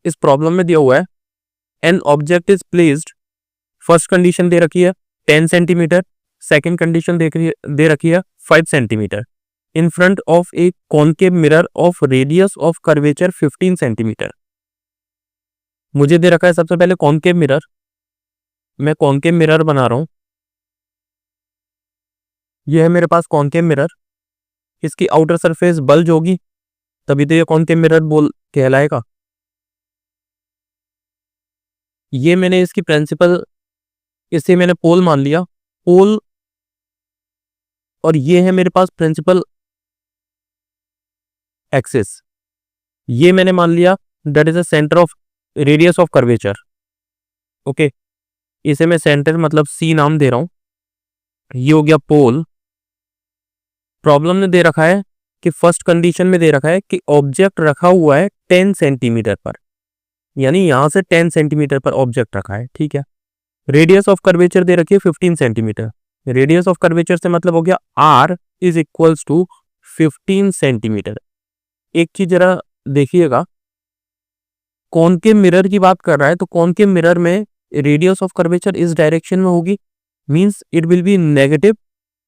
इस प्रॉब्लम में दिया हुआ है an object is placed, first condition दे रखी है 10 सेंटीमीटर, सेकेंड कंडीशन दे रखी है 5 centimetre in front of A concave mirror of radius of curvature 15 centimetre. मुझे दे रखा है सबसे पहले कॉनकेव मिरर, मैं कॉनकेव मिरर बना रहा हूं। यह है मेरे पास कॉनकेव मिरर, इसकी आउटर सरफेस बल्ज होगी तभी तो ये कॉनकेव मिरर बोल कहलाएगा। ये मैंने इसकी प्रिंसिपल, इसे मैंने पोल मान लिया, पोल, और ये है मेरे पास प्रिंसिपल एक्सिस, ये मैंने मान लिया that is a centre of radius of curvature. Okay, इसे मैं सेंटर मतलब सी नाम दे रहा हूं। ये हो गया पोल। प्रॉब्लम में दे रखा है कि फर्स्ट कंडीशन में दे रखा है कि ऑब्जेक्ट रखा हुआ है 10 सेंटीमीटर पर, यानी यहां से 10 सेंटीमीटर पर ऑब्जेक्ट रखा है, ठीक है। रेडियस ऑफ कर्वेचर दे रखी है 15 सेंटीमीटर। रेडियस ऑफ कर्वेचर से मतलब हो गया r is equals to 15 centimetre. एक चीज जरा देखिएगा, कॉनकेव मिरर की बात कर रहा है तो कॉनकेव मिरर में रेडियस ऑफ कर्वेचर इस डायरेक्शन में होगी, means it will be negative,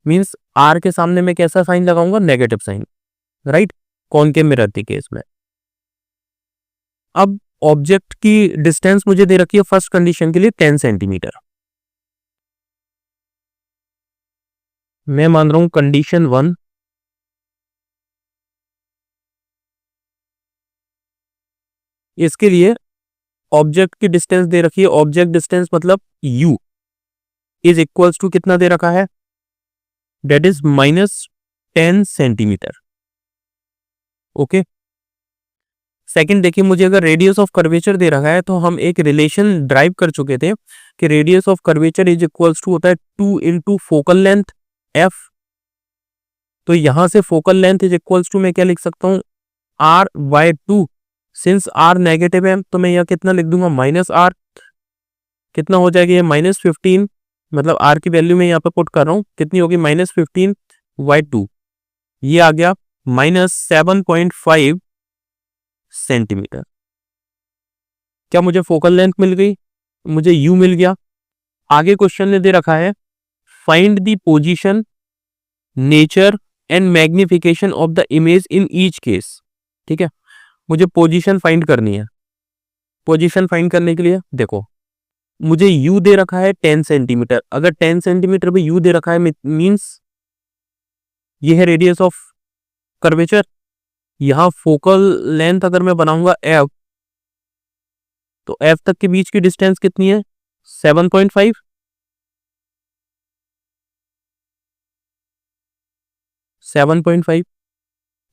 means r के सामने मैं कैसा साइन लगाऊंगा, negative sign, right, concave mirror के केस में। अब ऑब्जेक्ट की डिस्टेंस मुझे दे रखी है फर्स्ट कंडीशन के लिए 10 सेंटीमीटर। मैं मान रहा हूं कंडीशन 1, इसके लिए ऑब्जेक्ट की डिस्टेंस दे रखी है, ऑब्जेक्ट डिस्टेंस मतलब u इज इक्वल्स टू कितना दे रखा है, that is -10 centimetre. Okay, second देखिए, मुझे अगर रेडियस ऑफ कर्वेचर दे रखा है तो हम एक रिलेशन ड्राइव कर चुके थे कि radius of curvature is equals to होता है 2 इंटू फोकल लेंथ f। तो यहां से focal length is equals to मैं क्या लिख सकता हूं, r/2। सिंस r नेगेटिव है तो मैं यहाँ कितना लिख दूंगा, -r। कितना हो जाएगा ये, -15, मतलब r की वैल्यू में यहाँ पे पुट कर रहा हूँ, कितनी होगी, -15/2। ये आ गया -7.5 सेंटीमीटर। क्या मुझे फोकल लेंथ मिल गई, मुझे u मिल गया। आगे क्वेश्चन ने दे रखा है find the position, nature and magnification of the image in each case. ठीक है, मुझे पोजीशन फाइंड करनी है। पोजीशन फाइंड करने के लिए देखो, मुझे u दे रखा है 10 सेंटीमीटर, अगर 10 सेंटीमीटर पे u दे रखा है मींस ये है रेडियस ऑफ कर्वेचर। यहां फोकल लेंथ अगर मैं बनाऊंगा f, तो f तक के बीच की डिस्टेंस कितनी है, 7.5। 7.5।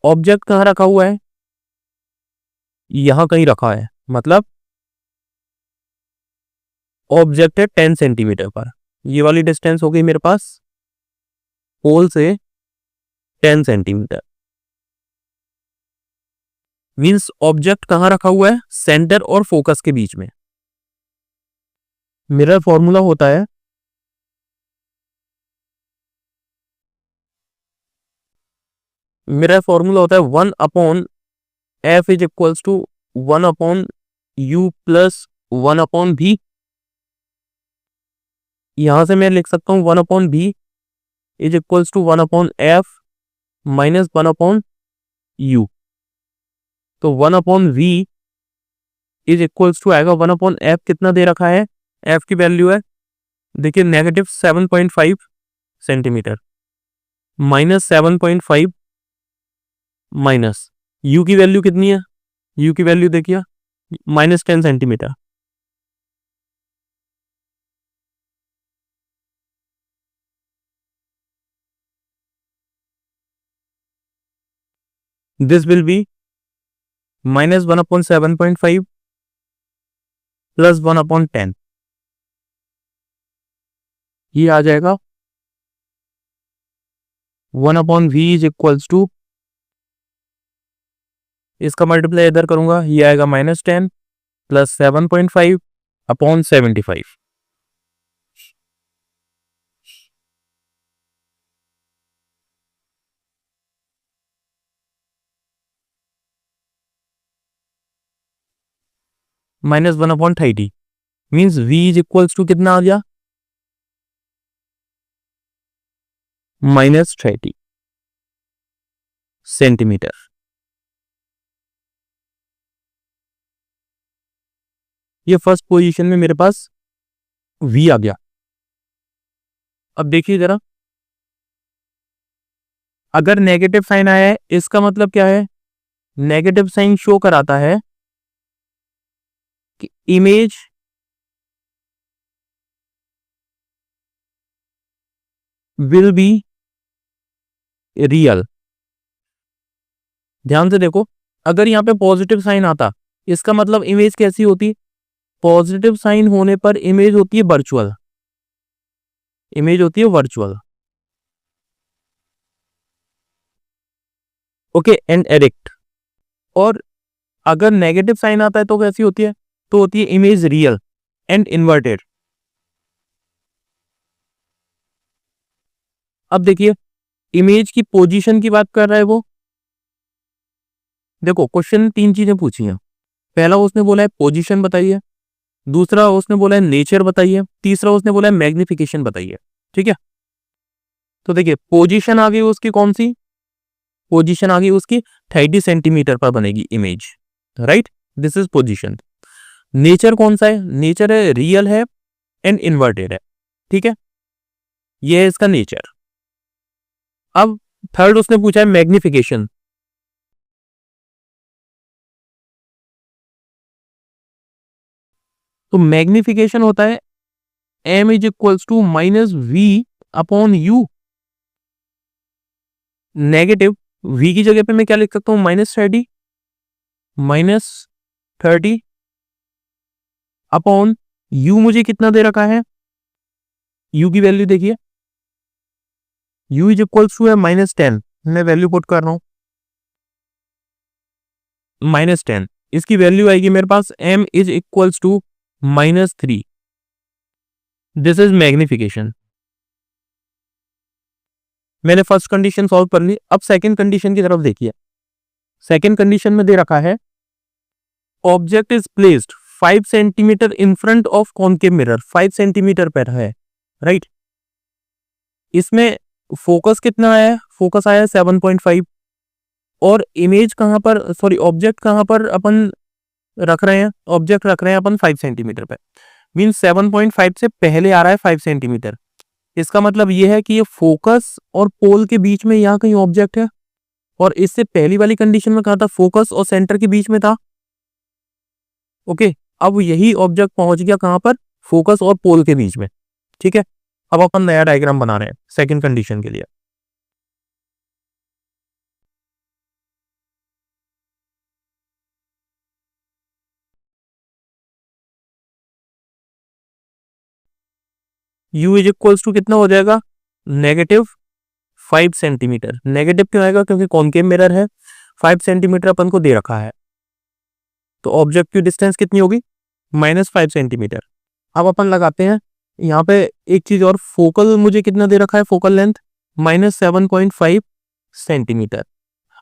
ऑब्जेक्ट कहां रखा हुआ है, यहां कहीं रखा है, मतलब ऑब्जेक्ट है 10 सेंटीमीटर पर। ये वाली डिस्टेंस हो गई मेरे पास पोल से 10 सेंटीमीटर, मींस ऑब्जेक्ट कहां रखा हुआ है, सेंटर और फोकस के बीच में। मिरर फॉर्मूला होता है one upon f is equals to 1/u plus 1/v। यहां से मैं लिख सकता हूं 1/v is equals to 1/f minus 1/u। तो 1/v इज इक्वल्स टू आएगा 1/f, कितना दे रखा है, f की वैल्यू है देखिए -7.5 सेंटीमीटर, -7.5 माइनस u की वैल्यू कितनी है, u की वैल्यू देखिए -10 centimetre. This will be -1/7.5 plus 1/10, ये आ जाएगा 1/v इज इक्वल्स टू, इसका मल्टीप्लाई इधर करूंगा, ये आएगा -10 plus 7.5/75। Minus 1/30 means v is equals to कितना आ गया, -30 सेंटीमीटर। ये फर्स्ट पोजीशन में मेरे पास v आ गया। अब देखिए जरा, अगर नेगेटिव साइन आया है इसका मतलब क्या है, नेगेटिव साइन शो कराता है कि इमेज विल बी रियल। ध्यान से देखो, अगर यहां पे पॉजिटिव साइन आता इसका मतलब इमेज कैसी होती, पॉजिटिव साइन होने पर इमेज होती है वर्चुअल, इमेज होती है वर्चुअल। Okay and addict. और अगर नेगेटिव साइन आता है तो कैसी होती है, तो होती है इमेज रियल एंड इन्वर्टेड। अब देखिए, इमेज की पोजीशन की बात कर रहा है वो। देखो क्वेश्चन 3 चीजें पूछी हैं। पहला उसने बोला है पोजीशन बताइए, दूसरा उसने बोला है नेचर बताइए, तीसरा उसने बोला है मैग्निफिकेशन बताइए। ठीक है, तो देखिए पोजीशन आ गई उसकी कौन सी, पोजीशन आ गई उसकी 30 सेंटीमीटर पर बनेगी image, right, this is position. Nature कौन सा है, नेचर है रियल है एंड इन्वर्टेड है। ठीक है, ये है इसका नेचर। अब थर्ड उसने पूछा है मैग्निफिकेशन। तो मैग्निफिकेशन होता है m is equals to -v/u। Negative v की जगह पे मैं क्या लिख सकता हूं, -30 अपॉन u। मुझे कितना दे रखा है, u की वैल्यू देखिए, u इज इक्वल्स टू है -10। मैं वैल्यू पुट कर रहा हूं -10, इसकी वैल्यू आएगी मेरे पास m is equals to -3। This is magnification. मैंने फर्स्ट कंडीशन सॉल्व कर ली। अब सेकंड कंडीशन की तरफ देखिए। सेकंड कंडीशन में दे रखा है object is placed 5 centimetre in front of concave mirror. 5 centimetre पर है, राइट। इसमें फोकस कितना आया है, फोकस आया है 7.5। और इमेज कहां पर, सॉरी ऑब्जेक्ट कहां पर अपन रख रहे हैं, ऑब्जेक्ट रख रहे हैं अपन 5 सेंटीमीटर पे, मीन 7.5 से पहले आ रहा है 5 सेंटीमीटर। इसका मतलब यह है कि ये फोकस और पोल के बीच में यहां कहीं ऑब्जेक्ट है, और इससे पहली वाली कंडीशन में कहा था फोकस और सेंटर के बीच में था। ओके, अब यही ऑब्जेक्ट पहुंच गया कहां पर, फोकस और पोल के बीच में। ठीक है, अब अपन नया डायग्राम बना रहे हैं सेकंड कंडीशन के लिए। u इज इक्वल्स टू कितना हो जाएगा, -5 सेंटीमीटर। नेगेटिव क्यों आएगा, क्योंकि कॉनकेव मिरर है, 5 सेंटीमीटर अपन को दे रखा है, तो ऑब्जेक्ट की डिस्टेंस कितनी होगी, -5 सेंटीमीटर। अब अपन लगाते हैं यहाँ पे एक चीज और, फोकल मुझे कितना दे रखा है, फोकल लेंथ -7.5 सेंटीमीटर।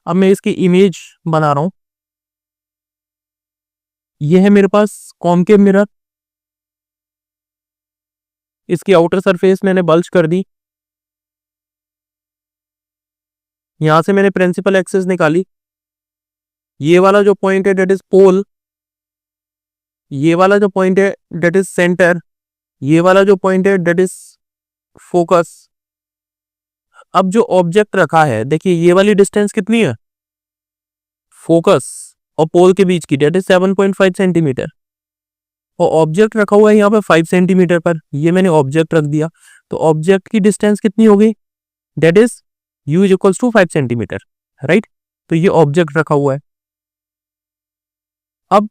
अब मैं इसकी इमेज बना रहा हूं। यह है मेरे पास कॉनकेव मिरर, इसकी आउटर सरफेस मैंने बल्ज कर दी। यहां से मैंने प्रिंसिपल एक्सिस निकाली। ये वाला जो पॉइंट है डेट इज पोल, ये वाला जो पॉइंट है डेट इज सेंटर, ये वाला जो पॉइंट है डेट इज फोकस। अब जो ऑब्जेक्ट रखा है देखिए, ये वाली डिस्टेंस कितनी है, फोकस और पोल के बीच की, डेट इज 7.5 सेंटीमीटर। और ऑब्जेक्ट रखा हुआ है यहाँ पे 5 सेंटीमीटर पर, ये मैंने ऑब्जेक्ट रख दिया। तो ऑब्जेक्ट की डिस्टेंस कितनी होगी, that is u is equals to 5 centimetre, right. तो ये ऑब्जेक्ट रखा हुआ है। अब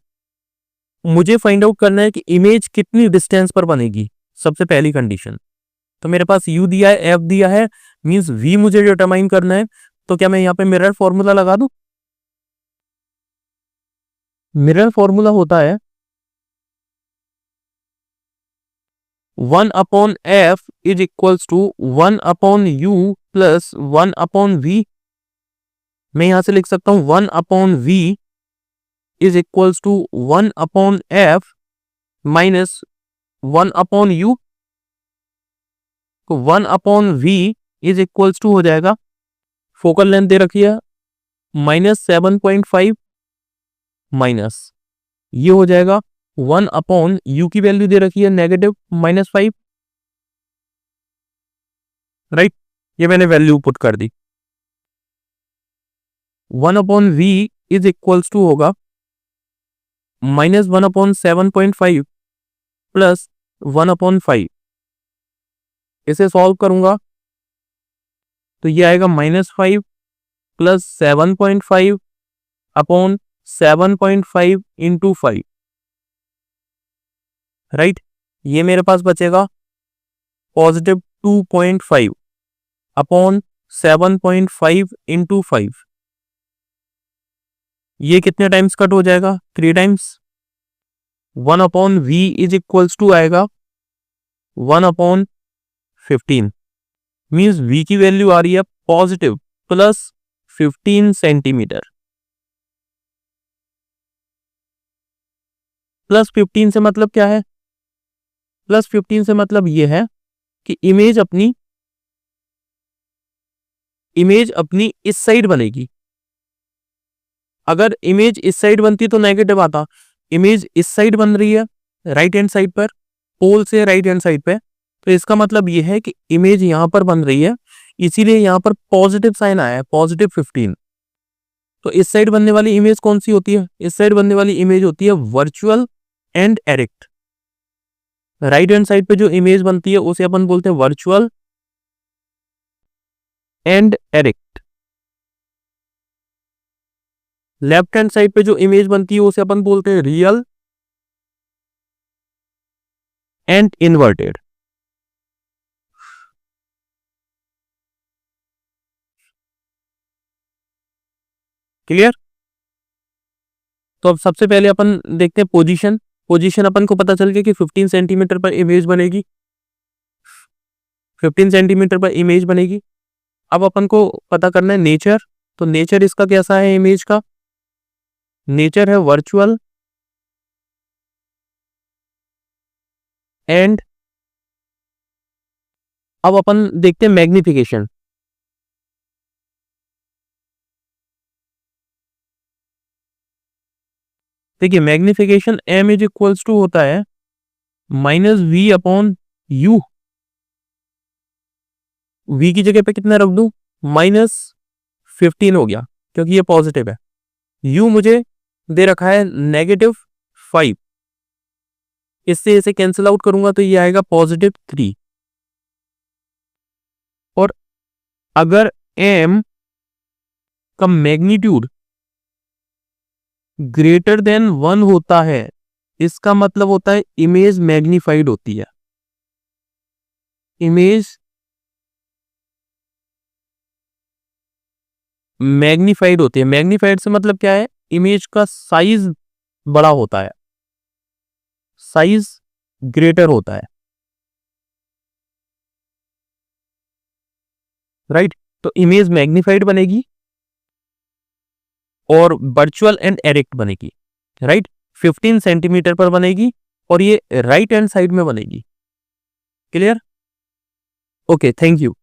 मुझे फाइंड आउट करना है कि इमेज कितनी डिस्टेंस पर बनेगी, सबसे पहली कंडीशन। तो मेरे पास u दिया है, f दिया है, मींस v मुझे डिटरमाइन करना है। तो क्या मैं यहाँ पे मिरर फॉर्मूला लगा दूं, मिरर फॉर्मूला होता है 1/f is equals to 1/u plus 1/v। मैं यहां से लिख सकता हूं 1/v is equals to 1/f minus 1/u, तो 1/v इज इक्वल्स टू हो जाएगा, फोकल लेंथ दे रखी है -7.5 माइनस ये हो जाएगा 1/u की वैल्यू दे रखी है -5, राइट। ये मैंने वैल्यू पुट कर दी। 1/v इज इक्वल्स टू होगा -1/7.5 प्लस 1/5। इसे सॉल्व करूंगा तो ये आएगा -5 प्लस 7.5 अपॉन 7.5 इंटू 5, राइट। ये मेरे पास बचेगा पॉजिटिव 2.5 अपॉन 7.5 इंटू 5। ये कितने टाइम्स कट हो जाएगा? 3 times. 1/v is equals to आएगा 1/15, मीन्स v की वैल्यू आ रही है पॉजिटिव प्लस 15 सेंटीमीटर। प्लस 15 से मतलब क्या है? प्लस 15 से मतलब ये है कि इमेज अपनी इस साइड बनेगी। अगर इमेज इस साइड बनती तो नेगेटिव आता, इमेज इस साइड बन रही है राइट हैंड साइड पर, पोल से राइट हैंड साइड पे, तो इसका मतलब ये है कि इमेज यहां पर बन रही है, इसीलिए यहां पर पॉजिटिव साइन आया है, पॉजिटिव 15। तो इस साइड बनने वाली इमेज कौन सी होती है? इस साइड बनने वाली इमेज होती है virtual and erect. Right hand side पे जो इमेज बनती है उसे अपन बोलते हैं virtual and erect. Left hand side पे जो इमेज बनती है उसे अपन बोलते हैं रियल एंड इन्वर्टेड। क्लियर? तो अब सबसे पहले अपन देखते हैं पोजीशन। पोजीशन अपन को पता चल गया कि 15 सेंटीमीटर पर इमेज बनेगी, 15 सेंटीमीटर पर इमेज बनेगी। अब अपन को पता करना है नेचर। तो नेचर इसका कैसा है? इमेज का नेचर है वर्चुअल एंड, अब अपन देखते हैं मैग्निफिकेशन। देखिए magnification m is equals to होता है -v/u। v की जगह पे कितना रख दूं? -15 हो गया क्योंकि ये पॉजिटिव है। u मुझे दे रखा है -5, इससे इसे कैंसिल आउट करूंगा तो ये आएगा +3। और अगर m का मैग्नीट्यूड ग्रेटर देन 1 होता है, इसका मतलब होता है इमेज मैग्नीफाइड होती है। इमेज मैग्नीफाइड होती है। मैग्नीफाइड से मतलब क्या है? इमेज का साइज बड़ा होता है, साइज ग्रेटर होता है, राइट। तो इमेज मैग्नीफाइड बनेगी और वर्चुअल एंड एरेक्ट बनेगी, राइट। 15 सेंटीमीटर पर बनेगी और ये राइट हैंड साइड में बनेगी। क्लियर? Okay, thank you.